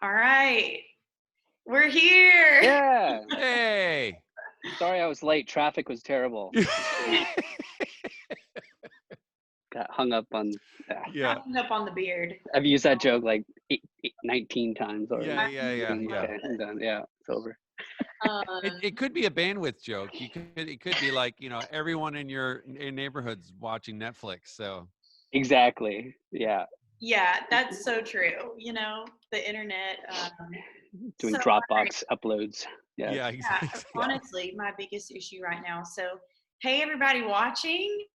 All right. We're here. Yeah. Hey. Sorry I was late. Traffic was terrible. Got hung up on. Yeah. Hung up on the beard. I've used that joke like 19 times already. Yeah. Okay, I'm done. Yeah, it's over. It could be a bandwidth joke. It could be like, everyone in your neighborhood's watching Netflix. So Exactly. Yeah. Yeah, that's so true. The internet. Doing So Dropbox uploads. Yeah. yeah, yeah, exactly. honestly, my biggest issue right now. So, hey, everybody watching.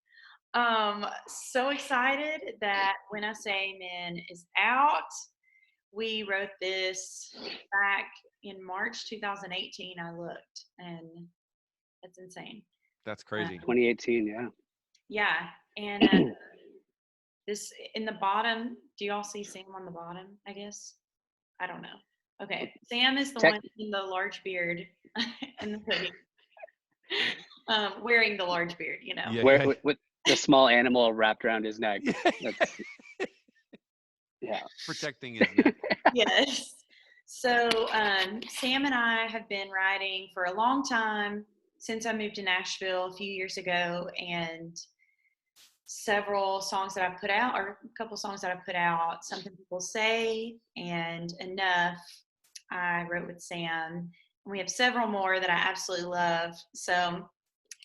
So excited that When I Say Amen is out. We wrote this back in March 2018. I looked, and that's insane. That's crazy. 2018. Yeah. Yeah, and this in the bottom. Do y'all see Sam on the bottom? I guess I don't know. Okay, Sam is the one in the large beard and the hoodie, wearing the large beard. Yeah. With the small animal wrapped around his neck. That's, yeah. Protecting his neck. Yes. So Sam and I have been writing for a long time since I moved to Nashville a few years ago, and several songs that I put out, or a couple songs that I put out, Something People Say and Enough, I wrote with Sam. And we have several more that I absolutely love. So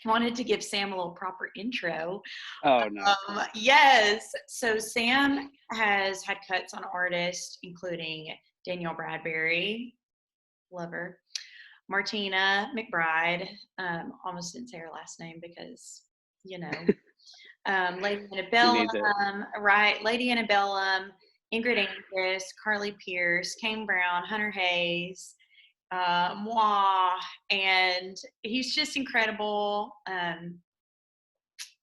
wanted to give Sam a little proper intro. Oh no. Yes. So Sam has had cuts on artists, including Danielle Bradbury, lover, Martina McBride. Almost didn't say her last name because, Lady Antebellum, right? Lady Antebellum, Ingrid Angus, Carly Pierce, Kane Brown, Hunter Hayes, moi, and he's just incredible.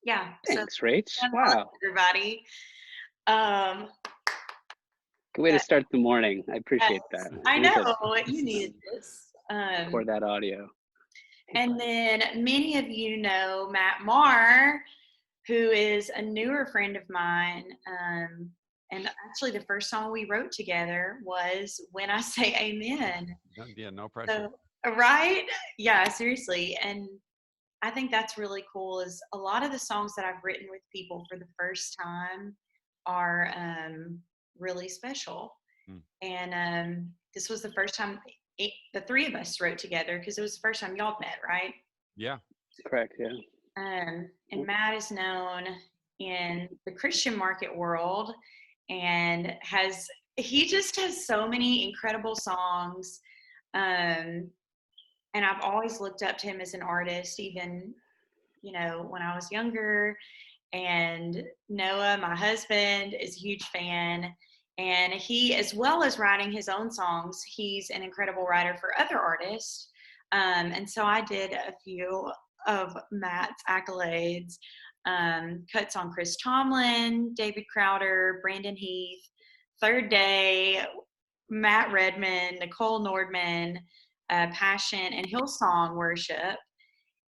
Yeah. Thanks, So Rach. Wow. everybody. Good way to start the morning. I appreciate that. I know you needed this. For that audio. And then many of you know Matt Maher, who is a newer friend of mine. And actually, the first song we wrote together was When I Say Amen. Yeah, no pressure. So, right? Yeah, seriously. And I think that's really cool is a lot of the songs that I've written with people for the first time are really special. And this was the first time the three of us wrote together because it was the first time y'all met, right? Yeah. Correct, yeah. And Matt is known in the Christian market world and he just has so many incredible songs. And I've always looked up to him as an artist, even, when I was younger. And Noah, my husband, is a huge fan. And he, as well as writing his own songs, he's an incredible writer for other artists. And so I did a few of Matt's accolades, cuts on Chris Tomlin, David Crowder, Brandon Heath, Third Day, Matt Redman, Nicole Nordman, Passion, and Hillsong Worship.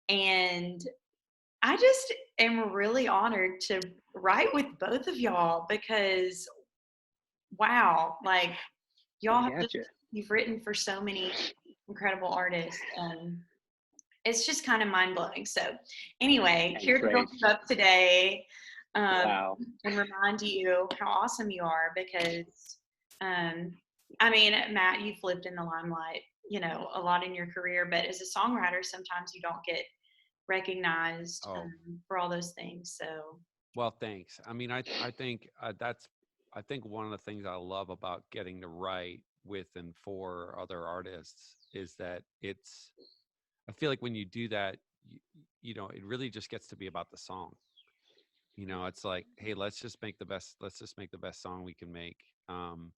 And I just am really honored to write with both of y'all because, wow, like y'all you've written for so many incredible artists, and it's just kind of mind blowing. So, anyway, here to build you up today, and remind you how awesome you are because, Matt, you've lived in the limelight, a lot in your career, but as a songwriter, sometimes you don't get recognized for all those things. So well, thanks. I think I think one of the things I love about getting to write with and for other artists is that I feel like when you do that, it really just gets to be about the song. It's like, hey, let's just make the best song we can make. And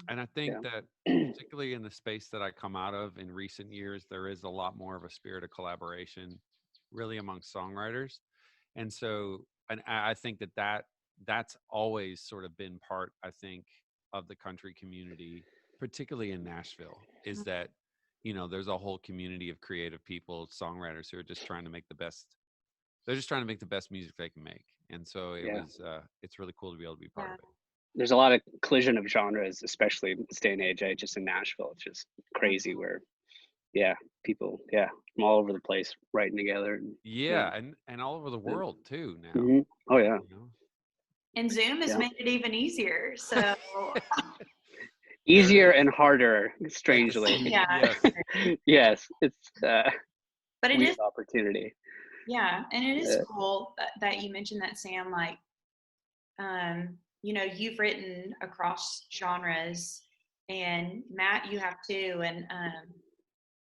I think that particularly in the space that I come out of in recent years, there is a lot more of a spirit of collaboration really among songwriters. And so, and I think that's always sort of been part, I think, of the country community, particularly in Nashville, is that, there's a whole community of creative people, songwriters who are just trying to make the best. They're just trying to make the best music they can make. And so it's really cool to be able to be part of it. there's a lot of collision of genres, especially in this day and age. Just in Nashville, it's just crazy where, yeah, people, from all over the place writing together. And, Yeah, and all over the world too now. Mhm. Oh yeah. You know? And Zoom has made it even easier. So Easier and harder, strangely. yeah. Yes. Yes, it's But it weird is, opportunity. yeah, and it is cool that you mentioned that, Sam. Like, you know, you've written across genres, and Matt, you have too. And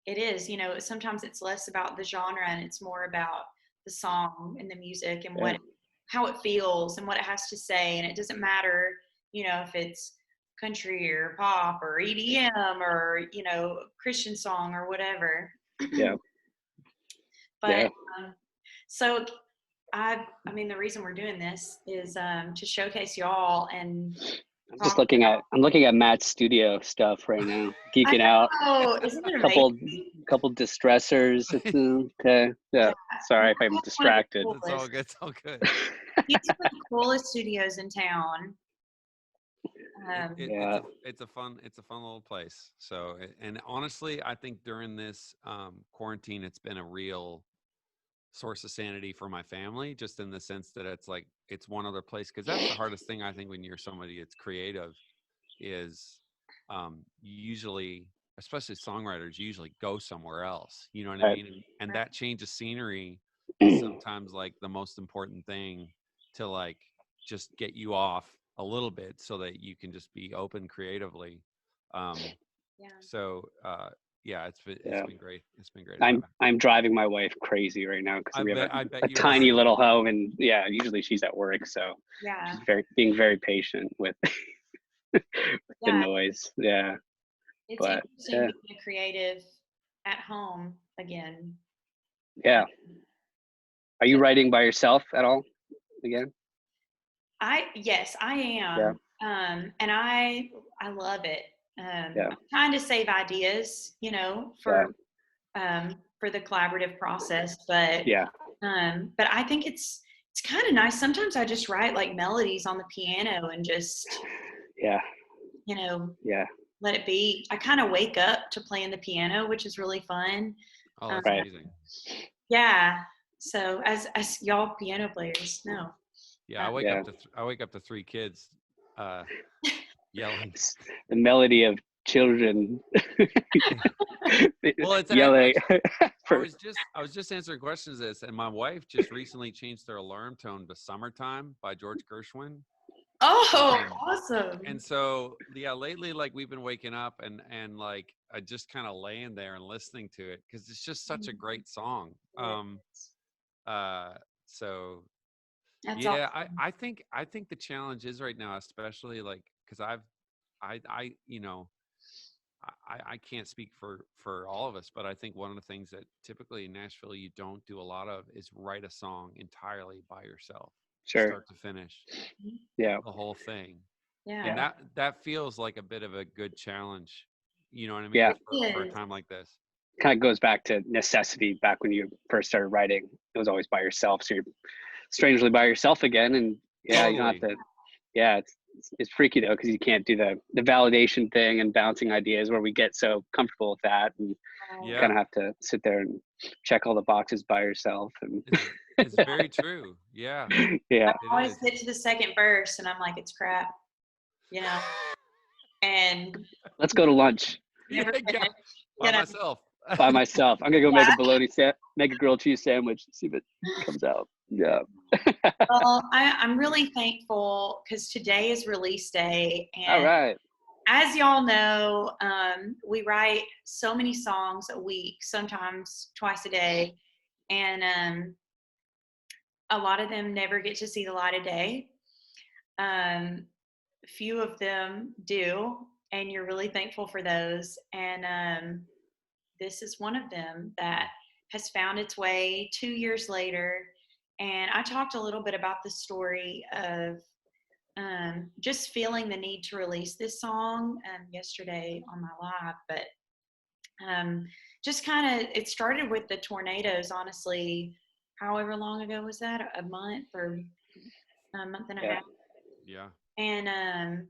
it is, you know, sometimes it's less about the genre and it's more about the song and the music and how it feels and what it has to say. And it doesn't matter, you know, if it's country or pop or EDM or, you know, Christian song or whatever. Yeah. But so I mean, the reason we're doing this is to showcase y'all. And I'm looking at Matt's studio stuff right now, geeking out. Isn't it amazing? Couple distressors. Okay. Yeah. Sorry if I'm distracted. It's all good. It's all good. He's one of the coolest studios in town. It's a fun little place. So, and honestly, I think during this quarantine, it's been a real source of sanity for my family, just in the sense that it's like it's one other place, because that's the hardest thing, I think, when you're somebody that's creative, is usually, especially songwriters, usually go somewhere else, you know what I mean, and that change of scenery is sometimes like the most important thing to like just get you off a little bit so that you can just be open creatively. So yeah, it's been great. It's been great. I'm driving my wife crazy right now because we have a you tiny little home, and usually she's at work, so she's being very patient with the noise. Yeah, it's interesting being a creative at home again. Yeah. Are you writing by yourself at all again? Yes, I am. And I love it. I'm trying to save ideas, you know, for the collaborative process, but I think it's kind of nice. Sometimes I just write like melodies on the piano and just you know let it be. I kind of wake up to playing the piano, which is really fun. Oh, that's amazing. Yeah. So as y'all piano players know. Yeah, I wake up to 3 kids yelling. The melody of children well, it's yelling. I was just answering questions this, and my wife just recently changed their alarm tone to "Summertime" by George Gershwin. Oh, awesome. And so lately, like, we've been waking up and like I just kind of laying there and listening to it because it's just such a great song. So that's awesome. I think the challenge is right now, especially like because I you know I can't speak for all of us, but I think one of the things that typically in Nashville you don't do a lot of is write a song entirely by yourself, start to finish, the whole thing. And that feels like a bit of a good challenge, you know what I mean, for a time like this. Kind of goes back to necessity. Back when you first started writing, it was always by yourself, so you're strangely by yourself again. And you don't have to it's freaky though, because you can't do the validation thing and bouncing ideas where we get so comfortable with that, and you kind of have to sit there and check all the boxes by yourself. And it's very true. I always get to the second verse and I'm like, it's crap, you know, and let's go to lunch. By myself. I'm gonna go make a grilled cheese sandwich, see if it comes out. Well, I'm really thankful because today is release day, and all right, as y'all know, we write so many songs a week, sometimes twice a day, and a lot of them never get to see the light of day. Few of them do, and you're really thankful for those. And this is one of them that has found its way 2 years later. And I talked a little bit about the story of just feeling the need to release this song yesterday on my live, but just kind of, it started with the tornadoes, honestly. However long ago was that? A month or a month and a half? Yeah. And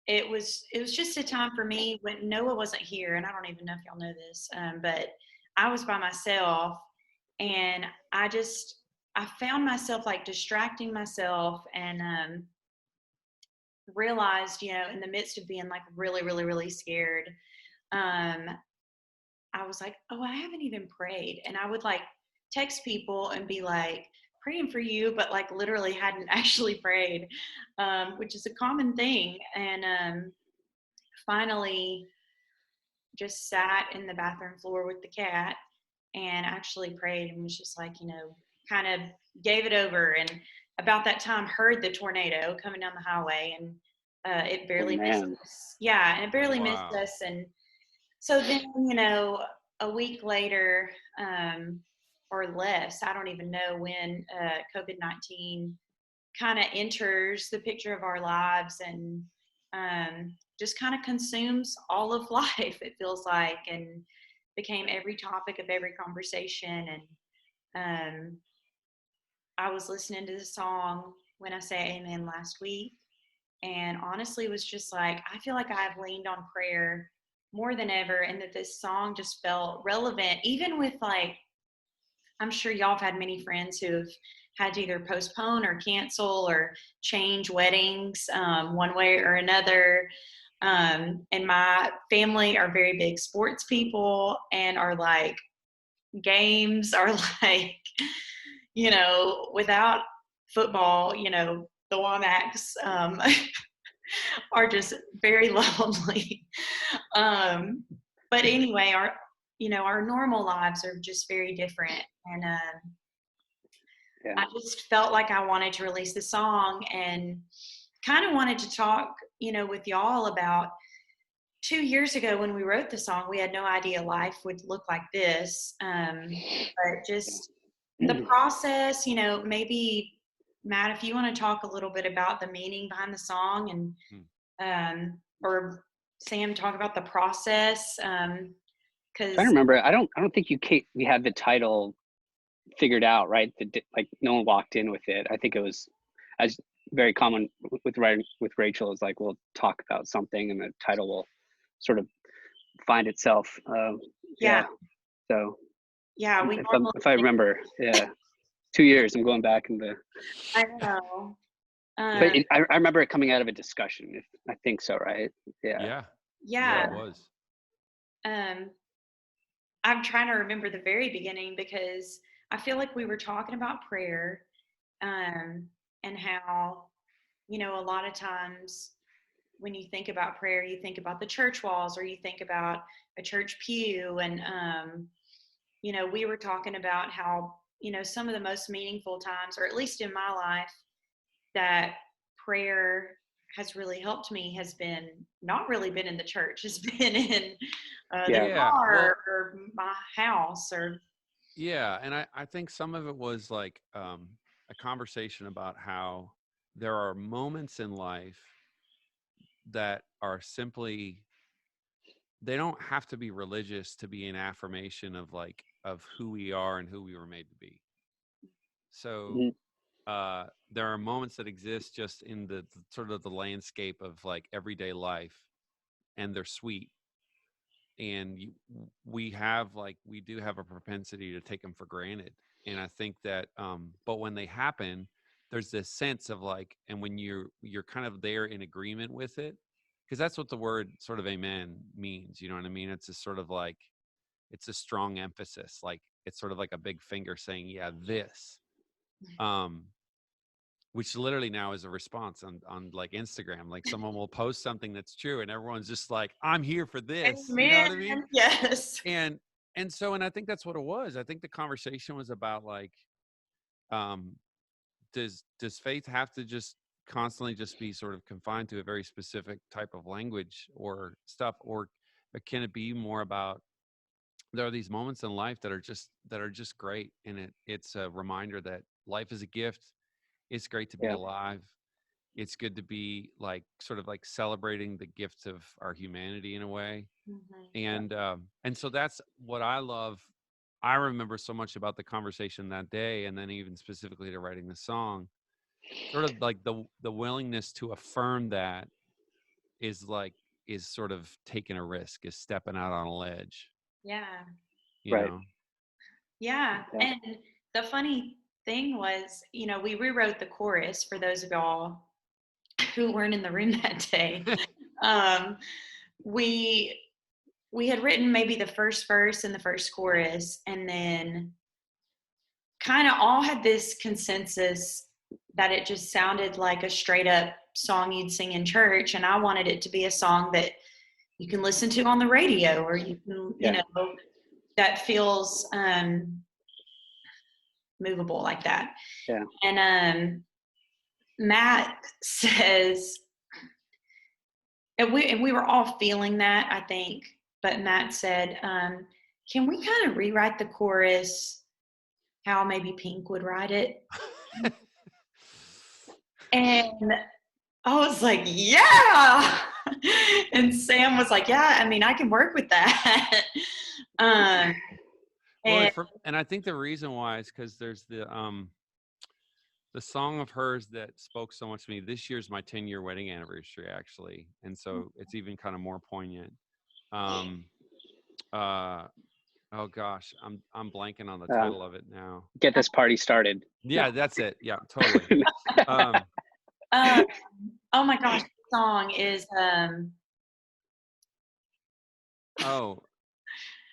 it was just a time for me when Noah wasn't here, and I don't even know if y'all know this, but I was by myself, and I found myself like distracting myself, and realized, in the midst of being like really, really, really scared, um, I was like, oh, I haven't even prayed. And I would like text people and be like, praying for you, but like literally hadn't actually prayed, which is a common thing. And finally just sat in the bathroom floor with the cat and actually prayed and was just like, kind of gave it over. And about that time heard the tornado coming down the highway, and it barely missed us. Yeah, and it barely missed Wow. us. And so then, a week later, or less, I don't even know when, COVID-19 kind of enters the picture of our lives, and just kind of consumes all of life, it feels like, and became every topic of every conversation. And I was listening to the song When I Say Amen last week, and honestly was just like, I feel like I've leaned on prayer more than ever, and that this song just felt relevant, even with like, I'm sure y'all have had many friends who've had to either postpone or cancel or change weddings, one way or another. And my family are very big sports people, and are like, games are like, without football, the Wammacks are just very lonely. Um, but anyway, our normal lives are just very different. And Yeah. I just felt like I wanted to release the song, and kind of wanted to talk, with y'all about 2 years ago when we wrote the song. We had no idea life would look like this. But just the process, maybe Matt, if you want to talk a little bit about the meaning behind the song, and or Sam, talk about the process. Because I remember. I don't think we had the title figured out, right? Like no one walked in with it. I think it was as very common with writing with Rachel, is like, we'll talk about something and the title will sort of find itself. yeah, So yeah, we if I remember, 2 years, I'm going back in the. I know. But I remember it coming out of a discussion. I think so, right? Yeah. Yeah. It was. I'm trying to remember the very beginning, because I feel like we were talking about prayer, and how, a lot of times when you think about prayer, you think about the church walls, or you think about a church pew. And, we were talking about how, some of the most meaningful times, or at least in my life, that prayer has really helped me has been not really been in the church, has been in the car, or my house, or And I think some of it was like a conversation about how there are moments in life that are simply, they don't have to be religious to be an affirmation of like of who we are and who we were made to be. So there are moments that exist just in the sort of the landscape of like everyday life, and they're sweet. And we do have a propensity to take them for granted. And I think that but when they happen, there's this sense of like, and when you're kind of there in agreement with it, because that's what the word sort of amen means, you know what I mean? It's a sort of like, it's a strong emphasis, like it's sort of like a big finger saying, yeah, this. um which literally now is a response on like Instagram. Like someone will post something that's true, and everyone's just like, I'm here for this. You know what I mean? amen. Yes. And I think that's what it was. I think the conversation was about like, um, does faith have to just constantly just be sort of confined to a very specific type of language or stuff, or can it be more about, there are these moments in life that are just great, and it's a reminder that life is a gift. It's great to be alive. It's good to be like sort of like celebrating the gifts of our humanity in a way. And so that's what I love. I remember so much about the conversation that day, and then even specifically to writing the song, sort of like the willingness to affirm that is sort of taking a risk, is stepping out on a ledge, Yeah. you Right. know? Yeah. Yeah. And the funny thing was, we rewrote the chorus for those of y'all who weren't in the room that day. We had written maybe the first verse and the first chorus, and then kind of all had this consensus that it just sounded like a straight up song you'd sing in church. And I wanted it to be a song that you can listen to on the radio, or you can, that feels movable like that. Yeah. And Matt says, and we were all feeling that, I think, but Matt said, can we kind of rewrite the chorus how maybe Pink would write it? And I was like, yeah. And Sam was like, yeah, I mean, I can work with that. Well, And and I think the reason why is because there's the song of hers that spoke so much to me. This year's my 10-year wedding anniversary, actually, and so it's even kind of more poignant. Oh gosh, I'm blanking on the title of it now. Get This Party Started. Yeah, No. that's it. Yeah, totally. Oh my gosh, the song is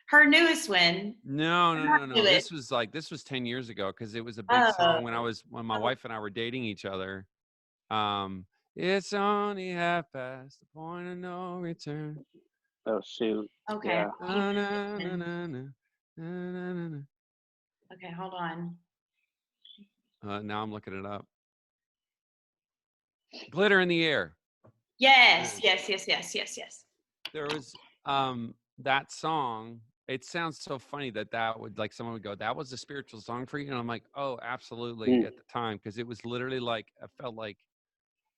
her newest one. No. This was 10 years ago, because it was a big song when my wife and I were dating each other. It's only half past the point of no return. Oh shoot. Okay. Yeah. Okay, hold on. Now I'm looking it up. Glitter in the Air. Yes. There was that song. It sounds so funny that would, like, someone would go, that was a spiritual song for you, and I'm like, oh, absolutely, at the time, because it was literally like, I felt like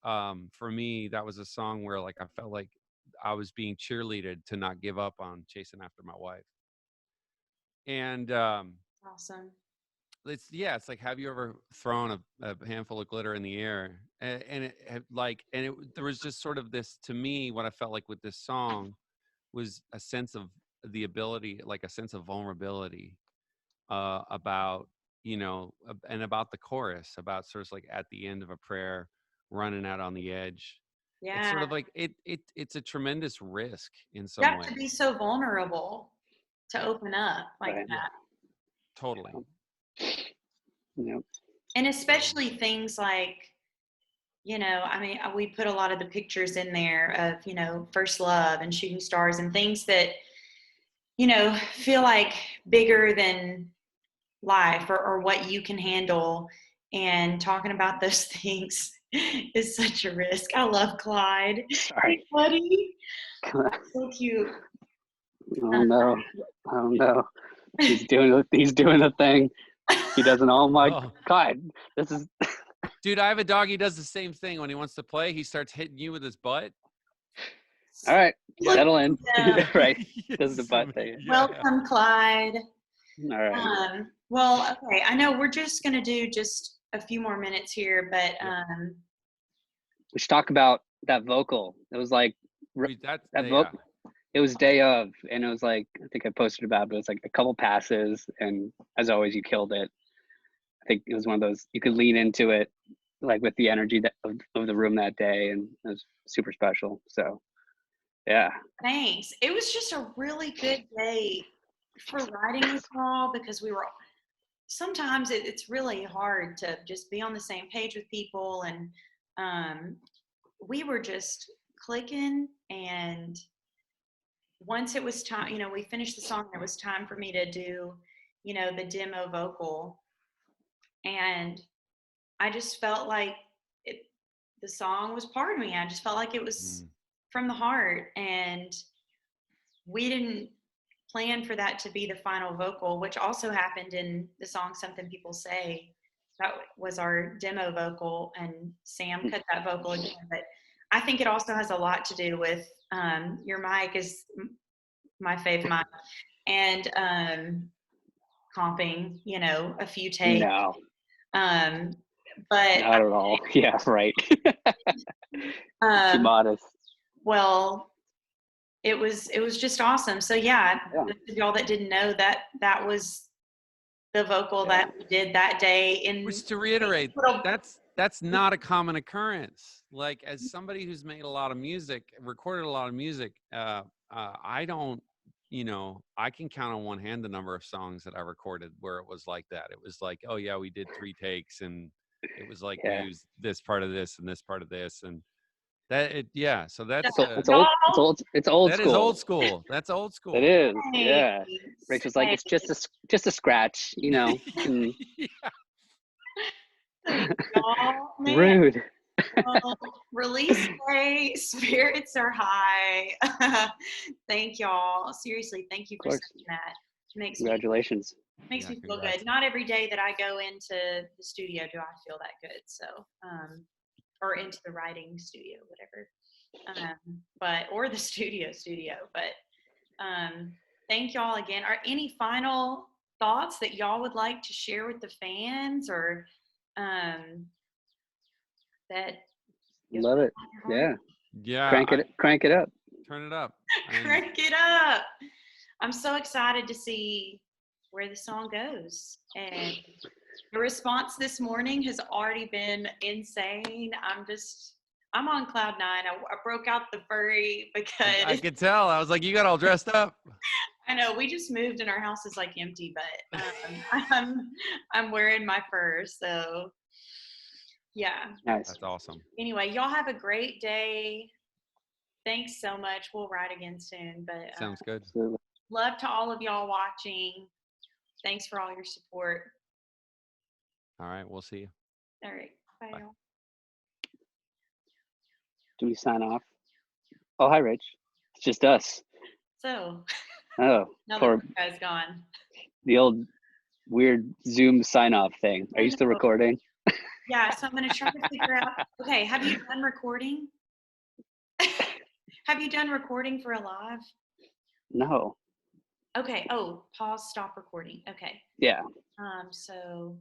for me that was a song where, like, I felt like I was being cheerleaded to not give up on chasing after my wife. And awesome. It's like, have you ever thrown a handful of glitter in the air? And there was just sort of this, to me, what I felt like with this song was a sense of the ability, like a sense of vulnerability about, and about the chorus, about sort of like at the end of a prayer, running out on the edge. Yeah. It's sort of like it's a tremendous risk in some you have ways. to be so vulnerable to open up like Right. that. Totally. Yep. And especially things like, I mean, we put a lot of the pictures in there of, first love and shooting stars and things that, feel like bigger than life or what you can handle. And talking about those things is such a risk. I love Clyde. Sorry. Hey, buddy. So cute. Oh no. He's doing the thing. He doesn't. Oh my God. This is. Dude, I have a dog. He does the same thing when he wants to play. He starts hitting you with his butt. All right. Look, Settle in. yeah. Right. This is the butt thing. Yeah. Welcome, Clyde. All right. Well, okay. I know we're just going to do just a few more minutes here, but we should talk about that vocal. It was like that vocal. It was day of, and it was like, I think I posted about it, but it was like a couple passes, and as always, you killed it. I think it was one of those, you could lean into it, like with the energy of the room that day, and it was super special. So, yeah. Thanks. It was just a really good day for writing with y'all, because sometimes it's really hard to just be on the same page with people, and we were just clicking, and once it was time, we finished the song, it was time for me to do, the demo vocal. And I just felt like the song was part of me. I just felt like it was from the heart. And we didn't plan for that to be the final vocal, which also happened in the song Something People Say. That was our demo vocal, and Sam cut that vocal again. But I think it also has a lot to do with your mic is my fave mic, and comping, a few takes. No. but Not at all. Yeah, right. Too modest. well, it was just awesome. So yeah, Yeah. those of y'all that didn't know, that was the vocal that we did that day. In Which, to reiterate, that's not a common occurrence. Like, as somebody who's made a lot of music, recorded a lot of music, I don't, I can count on one hand the number of songs that I recorded where it was like that. It was like, oh yeah, we did 3 takes, and it was like we used this part of this and this part of this, and so that's It's old. It's old that school. is old school. That's old school. It is. Yeah. Rachel's like, it's just a scratch, Yeah. Thank y'all, man. Rude. Well, release day, spirits are high. Thank y'all. Seriously, thank you for saying that. Congratulations. Makes me feel good. Not every day that I go into the studio do I feel that good. So, or into the writing studio, whatever. Or the studio. But thank y'all again. Are any final thoughts that y'all would like to share with the fans, or that? Love it. Yeah. Yeah. Crank it up. Turn it up. Crank it up. I'm so excited to see where the song goes. And the response this morning has already been insane. I'm on cloud 9. I broke out the furry because I could tell. I was like, you got all dressed up. I know, we just moved and our house is like empty, but I'm wearing my fur, so yeah. Nice. That's awesome. Anyway, y'all have a great day. Thanks so much. We'll ride again soon, but Sounds good. Absolutely. love to all of y'all watching. Thanks for all your support. All right, we'll see you. All right, bye. Y'all. Do we sign off? Oh, hi, Rich. It's just us. So Oh, now the guy's gone. The old weird Zoom sign-off thing. Are you still recording? Yeah, so I'm going to try to figure out. Okay, have you done recording? Have you done recording for a live? No. Okay. Oh, pause, stop recording. Okay. Yeah. So